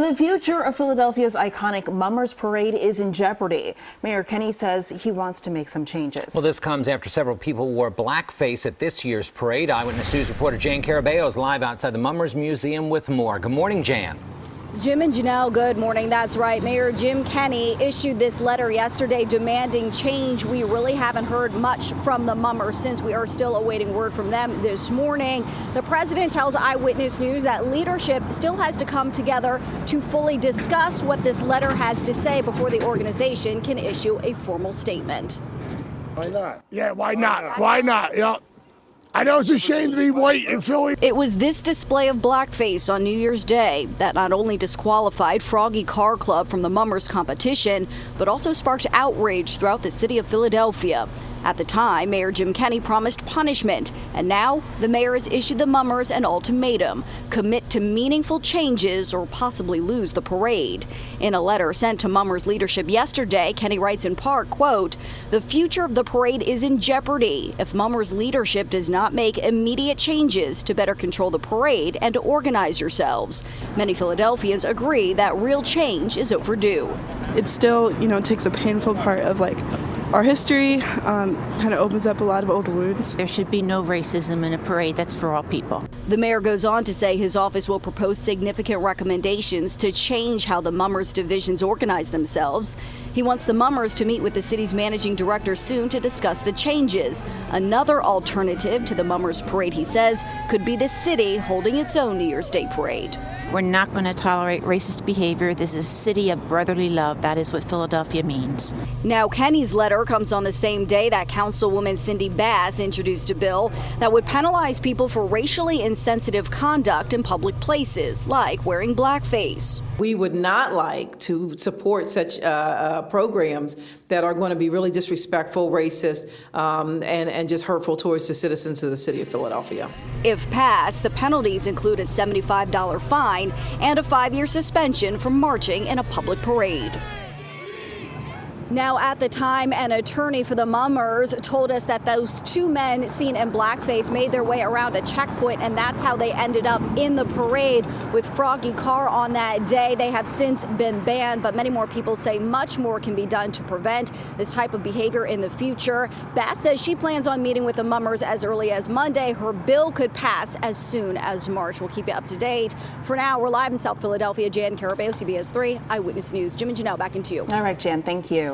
The future of Philadelphia's iconic Mummers Parade is in jeopardy. Mayor Kenny says he wants to make some changes. Well, this comes after several people wore blackface at this year's parade. Eyewitness News reporter Jan Carabeo is live outside the Mummers Museum with more. Good morning, Jan. Jim and Janelle, good morning. That's right. Mayor Jim Kenny issued this letter yesterday demanding change. We really haven't heard much from the Mummers since we are still awaiting word from them this morning. The president tells Eyewitness News that leadership still has to come together to fully discuss what this letter has to say before the organization can issue a formal statement. Why not? Yeah, why not? Why not? Yeah. I know it's a shame to be white in Philly. It was this display of blackface on New Year's Day that not only disqualified Froggy Car Club from the Mummers competition, but also sparked outrage throughout the city of Philadelphia. At the time, Mayor Jim Kenny promised punishment, and now the mayor has issued the Mummers an ultimatum: commit to meaningful changes or possibly lose the parade. In a letter sent to Mummers leadership yesterday, Kenny writes in part, quote, "The future of the parade is in jeopardy if Mummers leadership does not make immediate changes to better control the parade and to organize yourselves." Many Philadelphians agree that real change is overdue. It still, takes a painful part of our history, kind of opens up a lot of old wounds. There should be no racism in a parade that's for all people. The mayor goes on to say his office will propose significant recommendations to change how the Mummers divisions organize themselves. He wants the Mummers to meet with the city's managing director soon to discuss the changes. Another alternative to the Mummers Parade, he says, could be the city holding its own New Year's Day parade. We're not going to tolerate racist behavior. This is a city of brotherly love. That is what Philadelphia means. Now, Kenny's letter comes on the same day that Councilwoman Cindy Bass introduced a bill that would penalize people for racially insensitive conduct in public places, like wearing blackface. We would not like to support such programs that are going to be really disrespectful, racist, and just hurtful towards the citizens of the city of Philadelphia. If passed, the penalties include a $75 fine and a 5-year suspension from marching in a public parade. Now, at the time, an attorney for the Mummers told us that those two men seen in blackface made their way around a checkpoint, and that's how they ended up in the parade with Froggy Car on that day. They have since been banned, but many more people say much more can be done to prevent this type of behavior in the future. Bass says she plans on meeting with the Mummers as early as Monday. Her bill could pass as soon as March. We'll keep you up to date. For now, we're live in South Philadelphia. Jan Carabeo, CBS 3 Eyewitness News. Jim and Janelle, back into you. All right, Jan, thank you.